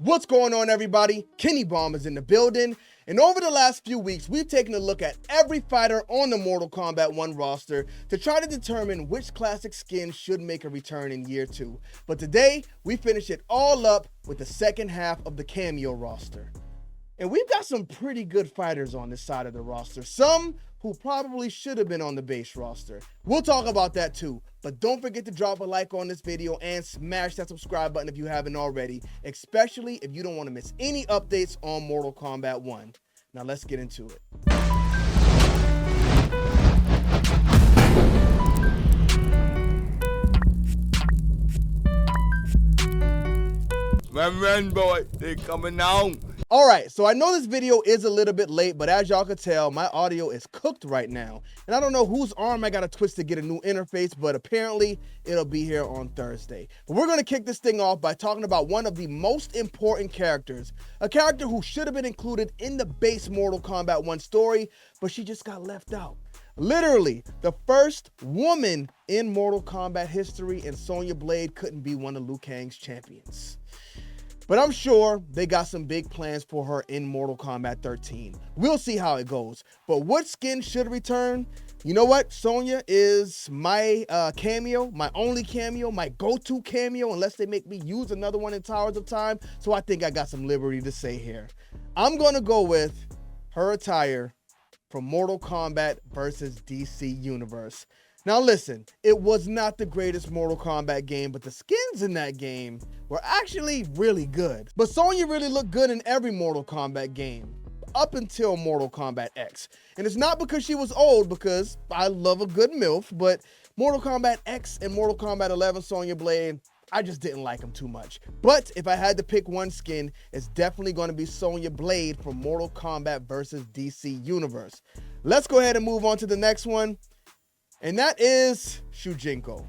What's going on, everybody? Kennybomb is in the building, and over the last few weeks, we've taken a look at every fighter on the Mortal Kombat 1 roster to try to determine which classic skin should make a return in year 2. But today, we finish it all up with the second half of the cameo roster. And we've got some pretty good fighters on this side of the roster, some who probably should have been on the base roster. We'll talk about that too, but don't forget to drop a like on this video and smash that subscribe button if you haven't already, especially if you don't want to miss any updates on Mortal Kombat 1. Now let's get into it. Run, boy, they coming down. All right, so I know this video is a little bit late, but as y'all can tell, my audio is cooked right now. And I don't know whose arm I got to twist to get a new interface, but apparently it'll be here on Thursday. But we're going to kick this thing off by talking about one of the most important characters, a character who should have been included in the base Mortal Kombat 1 story, but she just got left out. Literally, the first woman in Mortal Kombat history, and Sonya Blade couldn't be one of Liu Kang's champions. But I'm sure they got some big plans for her in Mortal Kombat 13. We'll see how it goes. But what skin should return? You know what? Sonya is my cameo, my only cameo, my go-to cameo, unless they make me use another one in Towers of Time. So I think I got some liberty to say here. I'm going to go with her attire from Mortal Kombat versus DC Universe. Now listen, it was not the greatest Mortal Kombat game, but the skins in that game were actually really good. But Sonya really looked good in every Mortal Kombat game, up until Mortal Kombat X. And it's not because she was old, because I love a good MILF, but Mortal Kombat X and Mortal Kombat 11 Sonya Blade, I just didn't like them too much. But if I had to pick one skin, it's definitely going to be Sonya Blade from Mortal Kombat versus DC Universe. Let's go ahead and move on to the next one. And that is Shujinko.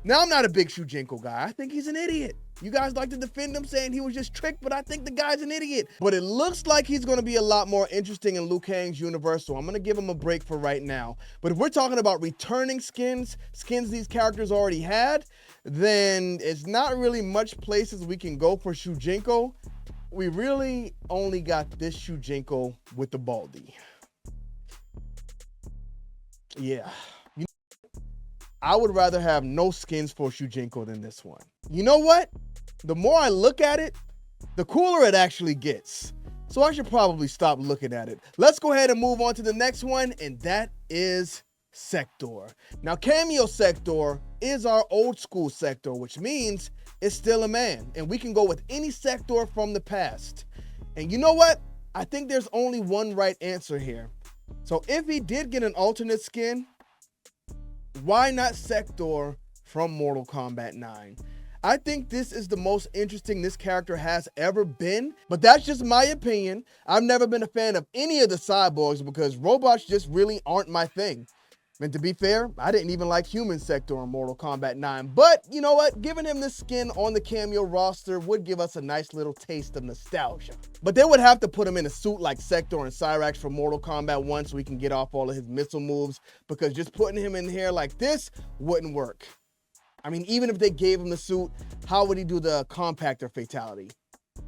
Now, I'm not a big Shujinko guy. I think he's an idiot. You guys like to defend him saying he was just tricked, but I think the guy's an idiot. But it looks like he's going to be a lot more interesting in Liu Kang's universe, so I'm going to give him a break for right now. But if we're talking about returning skins these characters already had, then it's not really much places we can go for Shujinko. We really only got this Shujinko with the baldy. Yeah. I would rather have no skins for Shujinko than this one. You know what? The more I look at it, the cooler it actually gets. So I should probably stop looking at it. Let's go ahead and move on to the next one, and that is Sector. Now, Cameo Sector is our old school Sector, which means it's still a man, and we can go with any Sector from the past. And you know what? I think there's only one right answer here. So if he did get an alternate skin, why not Sector from Mortal Kombat 9? I think this is the most interesting this character has ever been, but that's just my opinion. I've never been a fan of any of the cyborgs because robots just really aren't my thing. And to be fair, I didn't even like human Sector in Mortal Kombat 9. But you know what? Giving him this skin on the cameo roster would give us a nice little taste of nostalgia. But they would have to put him in a suit like Sector and Cyrax from Mortal Kombat 1 so he can get off all of his missile moves, because just putting him in here like this wouldn't work. I mean, even if they gave him the suit, how would he do the compactor fatality? I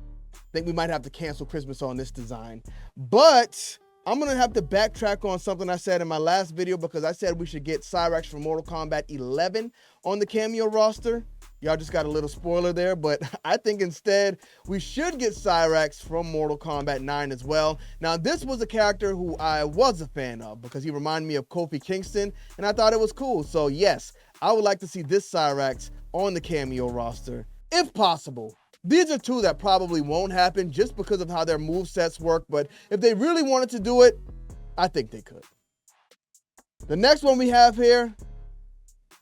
think we might have to cancel Christmas on this design. But I'm going to have to backtrack on something I said in my last video, because I said we should get Cyrax from Mortal Kombat 11 on the cameo roster. Y'all just got a little spoiler there, but I think instead we should get Cyrax from Mortal Kombat 9 as well. Now, this was a character who I was a fan of because he reminded me of Kofi Kingston, and I thought it was cool. So yes, I would like to see this Cyrax on the cameo roster, if possible. These are two that probably won't happen just because of how their movesets work, but if they really wanted to do it, I think they could. The next one we have here,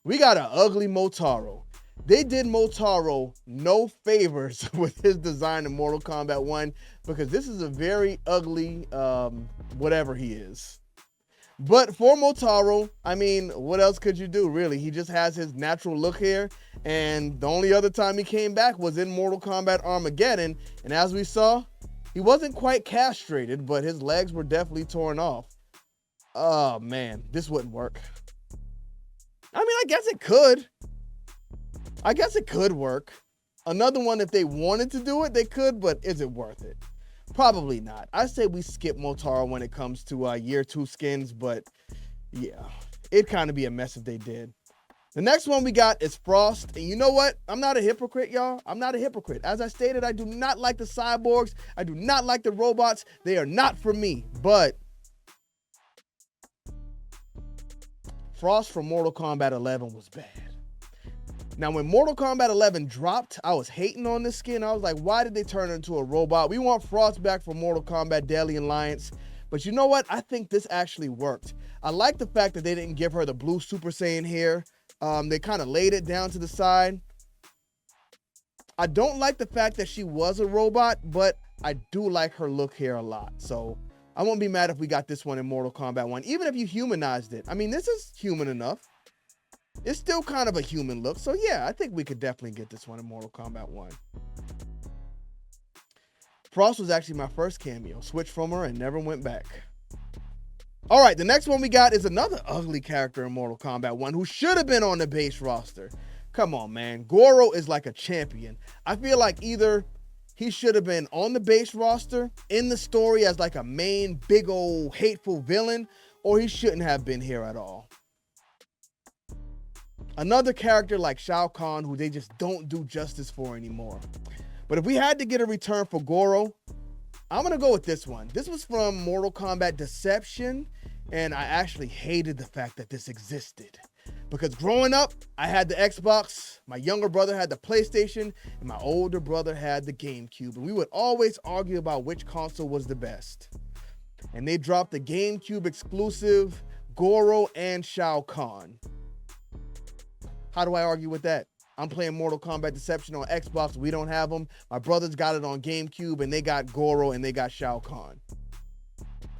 we got an ugly Motaro. They did Motaro no favors with his design in Mortal Kombat 1 because this is a very ugly whatever he is. But for Motaro, I mean, what else could you do, really? He just has his natural look here, and the only other time he came back was in Mortal Kombat Armageddon, and as we saw, he wasn't quite castrated, but his legs were definitely torn off. Oh, man, this wouldn't work. I mean, I guess it could. I guess it could work. Another one, if they wanted to do it, they could, but is it worth it? Probably not. I say we skip Motaro when it comes to year 2 skins, but yeah, it'd kind of be a mess if they did. The next one we got is Frost, and you know what? I'm not a hypocrite, y'all. I'm not a hypocrite. As I stated, I do not like the cyborgs. I do not like the robots. They are not for me, but Frost from Mortal Kombat 11 was bad. Now, when Mortal Kombat 11 dropped, I was hating on this skin. I was like, why did they turn her into a robot? We want Frost back for Mortal Kombat Deadly Alliance. But you know what? I think this actually worked. I like the fact that they didn't give her the blue Super Saiyan hair. They kind of laid it down to the side. I don't like the fact that she was a robot, but I do like her look here a lot. So I won't be mad if we got this one in Mortal Kombat 1, even if you humanized it. I mean, this is human enough. It's still kind of a human look. So yeah, I think we could definitely get this one in Mortal Kombat 1. Frost was actually my first cameo. Switched from her and never went back. All right, the next one we got is another ugly character in Mortal Kombat 1 who should have been on the base roster. Come on, man. Goro is like a champion. I feel like either he should have been on the base roster in the story as like a main big old hateful villain, or he shouldn't have been here at all. Another character like Shao Kahn who they just don't do justice for anymore. But if we had to get a return for Goro, I'm going to go with this one. This was from Mortal Kombat Deception, and I actually hated the fact that this existed. Because growing up, I had the Xbox, my younger brother had the PlayStation, and my older brother had the GameCube. And we would always argue about which console was the best. And they dropped the GameCube exclusive Goro and Shao Kahn. How do I argue with that? I'm playing Mortal Kombat Deception on Xbox. We don't have them. My brothers got it on GameCube, and they got Goro, and they got Shao Kahn.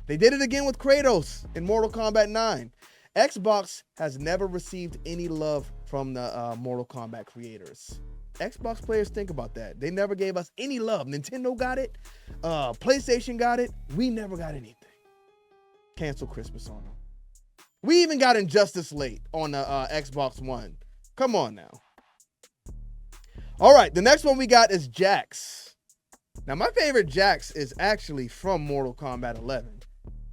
They did it again with Kratos in Mortal Kombat 9. Xbox has never received any love from the Mortal Kombat creators. Xbox players, think about that. They never gave us any love. Nintendo got it. PlayStation got it. We never got anything. Cancel Christmas on them. We even got Injustice late on the Xbox One. Come on now. All right, the next one we got is Jax. Now, my favorite Jax is actually from Mortal Kombat 11.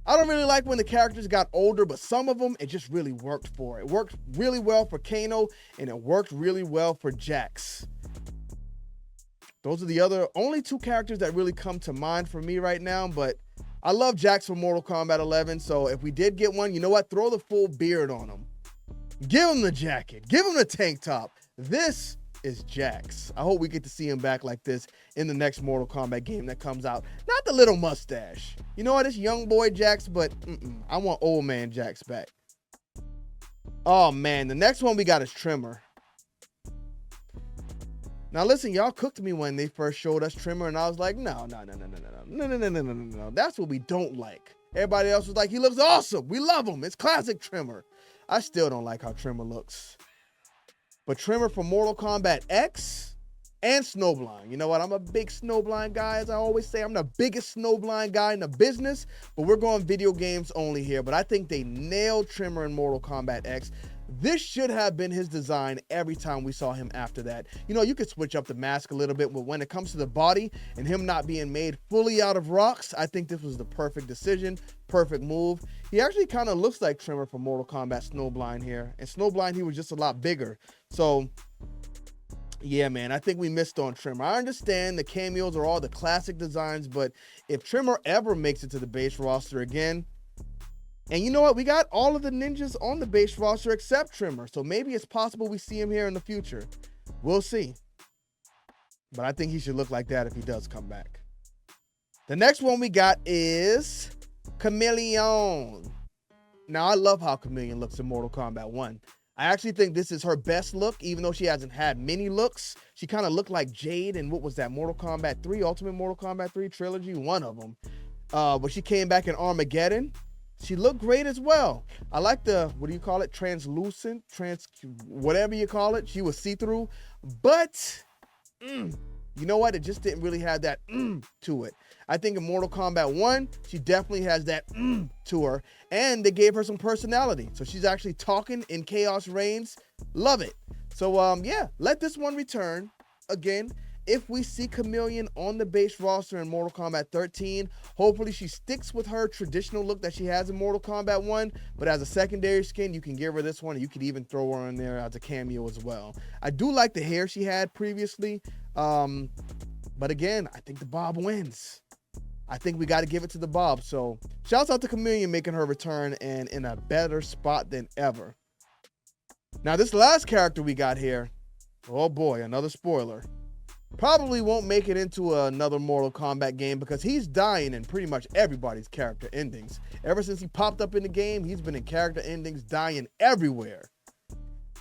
I don't really like when the characters got older, but some of them, it just really worked for. It worked really well for Kano, and it worked really well for Jax. Those are the only 2 characters that really come to mind for me right now, but I love Jax from Mortal Kombat 11, so if we did get one, you know what? Throw the full beard on him. Give him the jacket. Give him the tank top. This is Jax. I hope we get to see him back like this in the next Mortal Kombat game that comes out. Not the little mustache. You know what? It's young boy Jax, but I want old man Jax back. Oh, man. The next one we got is Tremor. Now, listen, y'all cooked me when they first showed us Tremor, and I was like, no. That's what we don't like. Everybody else was like, he looks awesome. We love him. It's classic Tremor. I still don't like how Tremor looks. But Tremor from Mortal Kombat X and Snowblind. You know what? I'm a big Snowblind guy. As I always say, I'm the biggest Snowblind guy in the business. But we're going video games only here. But I think they nailed Tremor in Mortal Kombat X. This should have been his design every time we saw him after that. You know, you could switch up the mask a little bit, but when it comes to the body and him not being made fully out of rocks, I think this was the perfect decision, perfect move. He actually kind of looks like Tremor from Mortal Kombat Snowblind here. And Snowblind, he was just a lot bigger. So, yeah, man, I think we missed on Tremor. I understand the cameos are all the classic designs, but if Tremor ever makes it to the base roster again, and you know what? We got all of the ninjas on the base roster except Tremor. So maybe it's possible we see him here in the future. We'll see. But I think he should look like that if he does come back. The next one we got is Chameleon. Now, I love how Chameleon looks in Mortal Kombat 1. I actually think this is her best look, even though she hasn't had many looks. She kind of looked like Jade in, what was that, Mortal Kombat 3, Ultimate Mortal Kombat 3 trilogy, one of them. But she came back in Armageddon. She looked great as well. I like the, what do you call it? Translucent, whatever you call it. She was see-through. But, you know what? It just didn't really have that to it. I think in Mortal Kombat 1, she definitely has that to her. And they gave her some personality. So she's actually talking in Chaos Reigns. Love it. So, yeah, let this one return. again, if we see Chameleon on the base roster in Mortal Kombat 13, hopefully she sticks with her traditional look that she has in Mortal Kombat 1, but as a secondary skin, you can give her this one, and you could even throw her in there as a cameo as well. I do like the hair she had previously, but again, I think the Bob wins. I think we got to give it to the Bob, so shouts out to Chameleon making her return and in a better spot than ever. Now, this last character we got here, oh boy, another spoiler. Probably won't make it into another Mortal Kombat game because he's dying in pretty much everybody's character endings. Ever since he popped up in the game, he's been in character endings dying everywhere.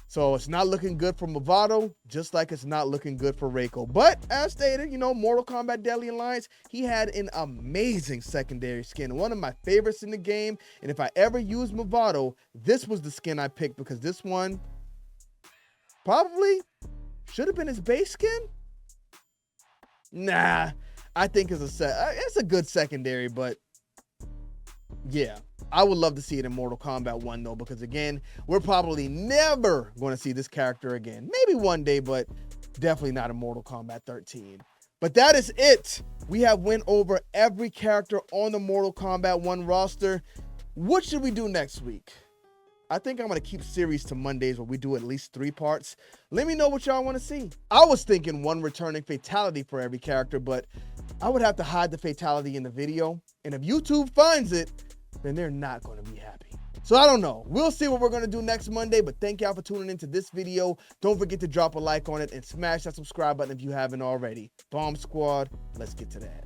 So it's not looking good for Motaro, just like it's not looking good for Reiko. But as stated, you know, Mortal Kombat Deadly Alliance, he had an amazing secondary skin. One of my favorites in the game. And if I ever use Motaro, this was the skin I picked because this one probably should have been his base skin. Nah, I think it's a good secondary, but yeah, I would love to see it in Mortal Kombat 1 though, because again, we're probably never going to see this character again. Maybe one day, but definitely not in Mortal Kombat 13. But that is it. We have went over every character on the Mortal Kombat 1 roster. What should we do next week? I think I'm going to keep series to Mondays where we do at least 3 parts. Let me know what y'all want to see. I was thinking 1 returning fatality for every character, but I would have to hide the fatality in the video. And if YouTube finds it, then they're not going to be happy. So I don't know. We'll see what we're going to do next Monday, but thank y'all for tuning into this video. Don't forget to drop a like on it and smash that subscribe button if you haven't already. Bomb Squad, let's get to that.